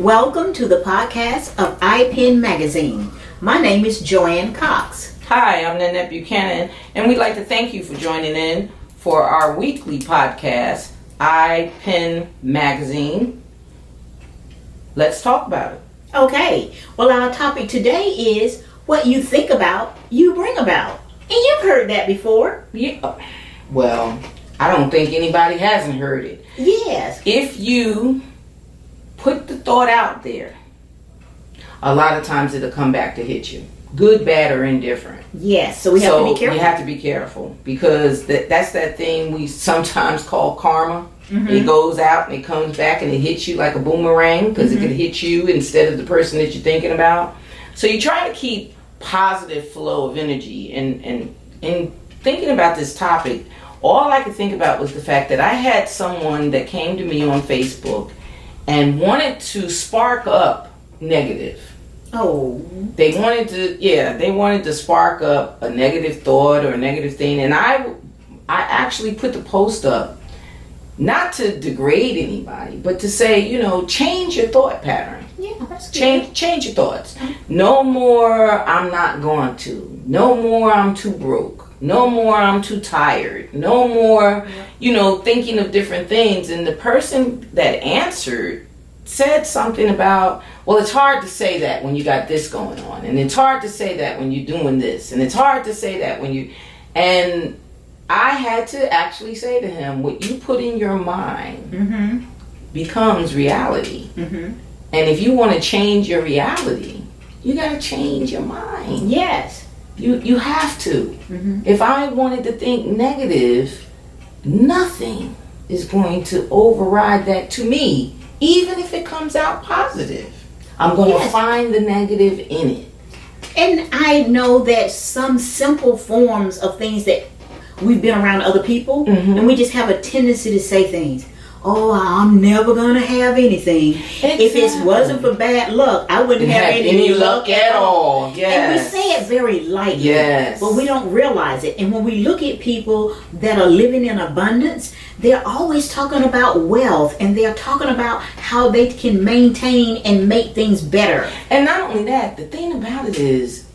Welcome to the podcast of iPen Magazine. My name is Joanne Cox. Hi, I'm Nanette Buchanan, and we'd like to thank you for joining in for our weekly podcast, iPen Magazine. Let's talk about it. Okay, well, our topic today is what you think about, you bring about. And you've heard that before. Yeah. Well, I don't think anybody hasn't heard it. Yes. If you put the thought out there, a lot of times it'll come back to hit you. Good, bad, or indifferent. Yes, so we have to be careful. You have to be careful because that's that thing we sometimes call karma. Mm-hmm. It goes out and it comes back and it hits you like a boomerang because it could hit you instead of the person that you're thinking about. So you try to keep positive flow of energy. And thinking about this topic, all I could think about was the fact that I had someone that came to me on Facebook and wanted to spark up negative. Oh. They wanted to spark up a negative thought or a negative thing. And I actually put the post up not to degrade anybody, but to say, change your thought pattern. Yeah, that's good. Change your thoughts. No more I'm not going to. No more I'm too broke. No more I'm too tired. No more, thinking of different things. And the person that answered said something about, well, it's hard to say that when you got this going on. And it's hard to say that when you're doing this. And it's hard to say that when you... And I had to actually say to him, what you put in your mind becomes reality. Mm-hmm. And if you want to change your reality, you got to change your mind. Yes. You have to. Mm-hmm. If I wanted to think negative, nothing is going to override that to me, even if it comes out positive. I'm going to find the negative in it. And I know that some simple forms of things that we've been around other people, and we just have a tendency to say things. Oh, I'm never going to have anything. Exactly. If it wasn't for bad luck, I wouldn't have any luck at all. Yes. And we say it very lightly, yes, but we don't realize it. And when we look at people that are living in abundance, they're always talking about wealth, and they're talking about how they can maintain and make things better. And not only that, the thing about it is,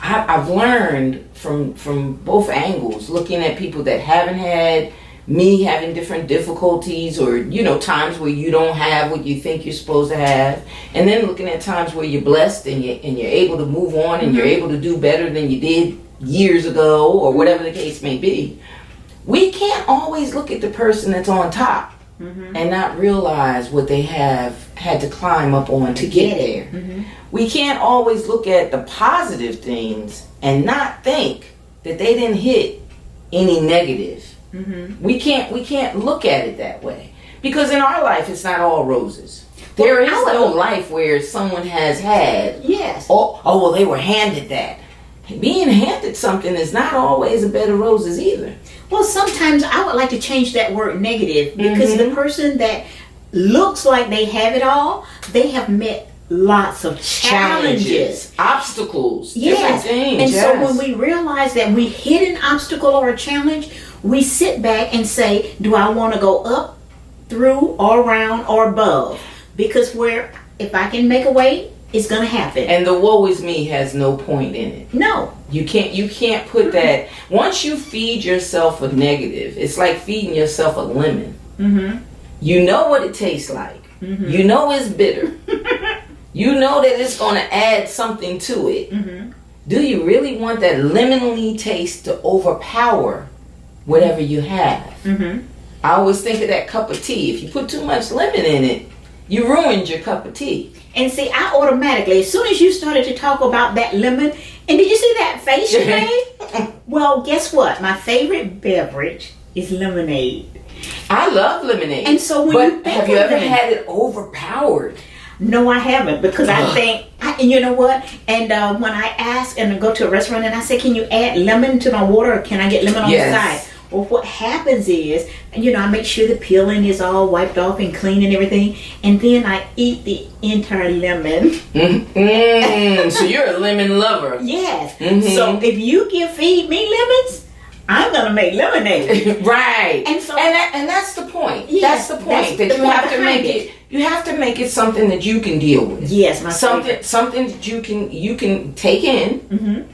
I've learned from both angles, looking at people that haven't had me having different difficulties or, times where you don't have what you think you're supposed to have. And then looking at times where you're blessed and you're able to move on and you're able to do better than you did years ago or whatever the case may be. We can't always look at the person that's on top and not realize what they have had to climb up on to get there. Mm-hmm. We can't always look at the positive things and not think that they didn't hit any negative. Mm-hmm. We can't look at it that way, because in our life it's not all roses. There is no life where someone has had well, they were handed that. Being handed something is not always a bed of roses either. Well, sometimes I would like to change that word negative, because the person that looks like they have it all, they have met lots of challenges, obstacles, different things. And so when we realize that we hit an obstacle or a challenge, we sit back and say, do I want to go up, through, or around, or above? Because if I can make a way, it's going to happen. And the woe is me has no point in it. No. You can't put that. Once you feed yourself a negative, it's like feeding yourself a lemon. Mm-hmm. You know what it tastes like. Mm-hmm. You know it's bitter. You know that it's going to add something to it. Mm-hmm. Do you really want that lemonly taste to overpower whatever you have? Mm-hmm. I always think of that cup of tea. If you put too much lemon in it, you ruined your cup of tea. And see, I automatically, as soon as you started to talk about that lemon, and did you see that face you made? Well, guess what? My favorite beverage is lemonade. I love lemonade. And so have you ever had it overpowered? No, I haven't, because I think, and you know what? And when I ask and go to a restaurant and I say, can you add lemon to my water, or can I get lemon on the side? Well, what happens is, I make sure the peeling is all wiped off and clean and everything, and then I eat the entire lemon. So you're a lemon lover. Yes. Mm-hmm. So if you feed me lemons, I'm gonna make lemonade. Right. And so, and that's the point. Yes, that's the point, that you have to make it. You have to make it something that you can deal with. Yes, my something that you can take in. Mm-hmm.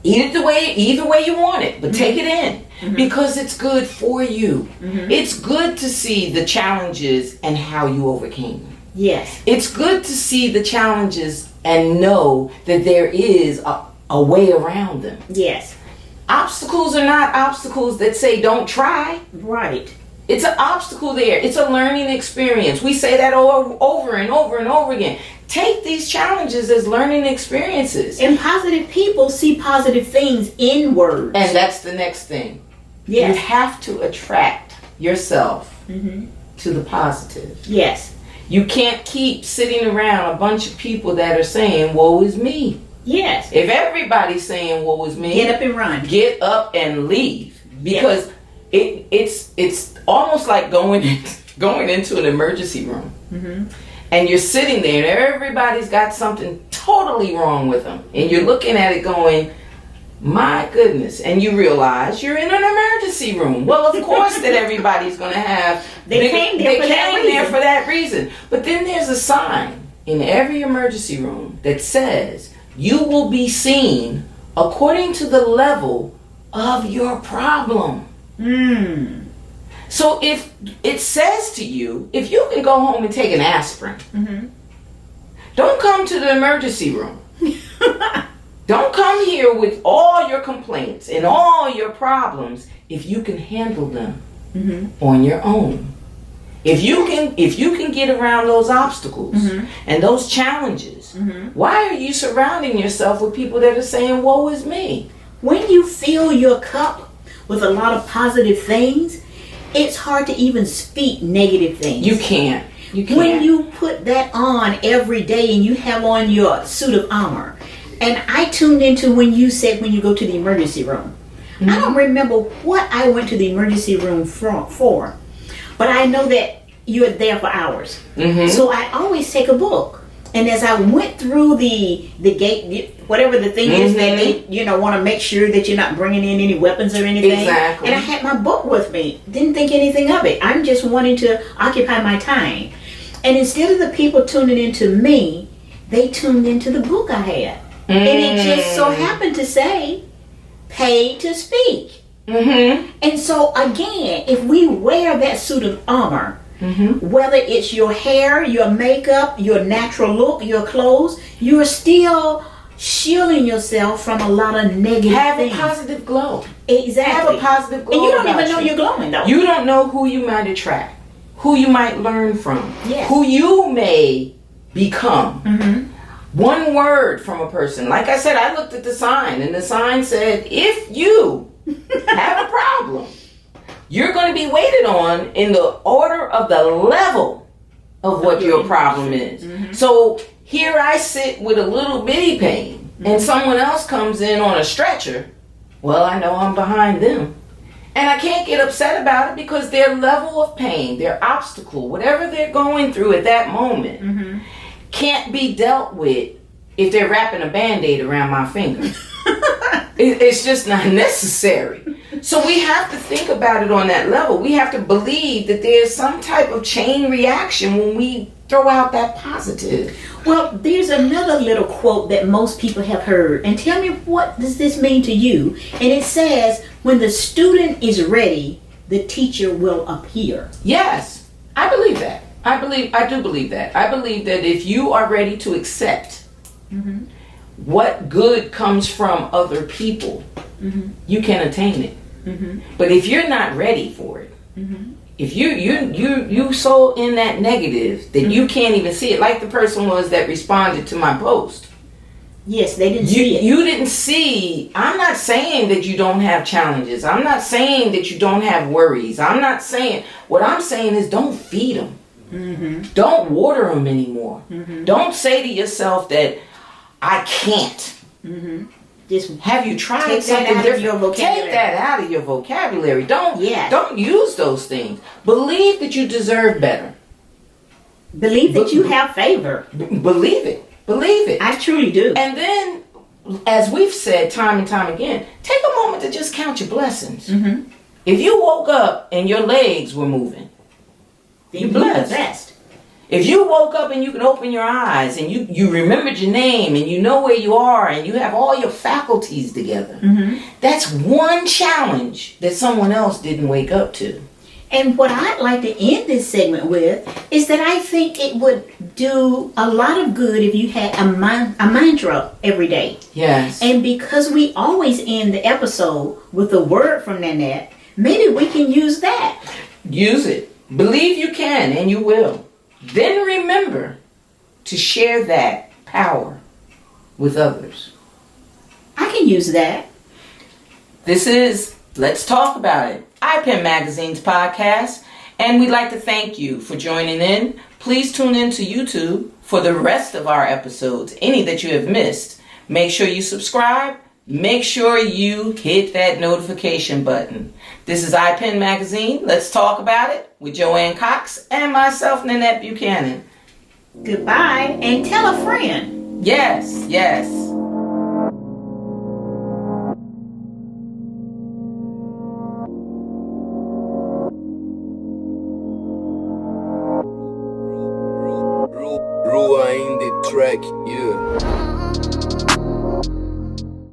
Eat it either way you want it, but take it in because it's good for you. It's good to see the challenges and how you overcame them. Yes. It's good to see the challenges and know that there is a way around them. Yes. Obstacles are not obstacles that say don't try. Right. It's an obstacle there. It's a learning experience. We say that over and over and over again. Take these challenges as learning experiences. And positive people see positive things in words. And that's the next thing. Yes. You have to attract yourself to the positive. Yes. You can't keep sitting around a bunch of people that are saying, woe is me. Yes. If everybody's saying, woe is me, Get up and run. Get up and leave. Because it's almost like going into an emergency room. And you're sitting there and everybody's got something totally wrong with them. And you're looking at it going, my goodness. And you realize you're in an emergency room. Well, of course that everybody's going to have... They came there for that reason. But then there's a sign in every emergency room that says, you will be seen according to the level of your problem. So if it says to you, if you can go home and take an aspirin, don't come to the emergency room. Don't come here with all your complaints and all your problems if you can handle them on your own. If you can get around those obstacles and those challenges, why are you surrounding yourself with people that are saying, woe is me? When you fill your cup with a lot of positive things, it's hard to even speak negative things. You can't. When you put that on every day and you have on your suit of armor, and I tuned into when you said when you go to the emergency room. I don't remember what I went to the emergency room for, but I know that you're there for hours. So I always take a book. And as I went through the gate, whatever the thing is that they, want to make sure that you're not bringing in any weapons or anything. Exactly. And I had my book with me. Didn't think anything of it. I'm just wanting to occupy my time. And instead of the people tuning into me, they tuned into the book I had. And it just so happened to say, paid to speak. And so again, if we wear that suit of armor, whether it's your hair, your makeup, your natural look, your clothes, you're still shielding yourself from a lot of negative things. Have a positive glow. Exactly. Have a positive glow. And you don't even know you're glowing, though. You don't know who you might attract, who you might learn from, Yes. who you may become. One word from a person. Like I said, I looked at the sign, and the sign said, if you have a problem, you're going to be waited on in the order of the level of what your problem is. So here I sit with a little bitty pain, and someone else comes in on a stretcher. Well, I know I'm behind them. And I can't get upset about it because their level of pain, their obstacle, whatever they're going through at that moment, can't be dealt with if they're wrapping a Band-Aid around my finger. It's just not necessary. So we have to think about it on that level. We have to believe that there's some type of chain reaction when we throw out that positive. Well, there's another little quote that most people have heard. And tell me, what does this mean to you? And it says, when the student is ready, the teacher will appear. Yes, I believe that. I do believe that. I believe that if you are ready to accept what good comes from other people, you can attain it. But if you're not ready for it, if you so in that negative that you can't even see it, like the person was that responded to my post. Yes, they didn't see it. You didn't see. I'm not saying that you don't have challenges. I'm not saying that you don't have worries. I'm not saying. What I'm saying is, don't feed them. Don't water them anymore. Don't say to yourself that I can't. Just have you tried take something that out of your different? vocabulary. Take that out of your vocabulary. Don't use those things. Believe that you deserve better. Believe that you have favor. Believe it. Believe it. I truly do. And then, as we've said time and time again, take a moment to just count your blessings. If you woke up and your legs were moving, then you're blessed. If you woke up and you can open your eyes and you remembered your name and you know where you are and you have all your faculties together, that's one challenge that someone else didn't wake up to. And what I'd like to end this segment with is that I think it would do a lot of good if you had a mantra every day. Yes. And because we always end the episode with a word from Nanette, maybe we can use that. Use it. Believe you can, and you will. Then remember to share that power with others. I can use that. This is Let's Talk About It, iPen Magazine's podcast, and we'd like to thank you for joining in. Please tune in to YouTube for the rest of our episodes, any that you have missed. Make sure you subscribe. Make sure you hit that notification button. This is iPen Magazine. Let's Talk About It with Joanne Cox and myself, Nanette Buchanan. Goodbye, and tell a friend. Yes, yes. Rewind the track, yeah.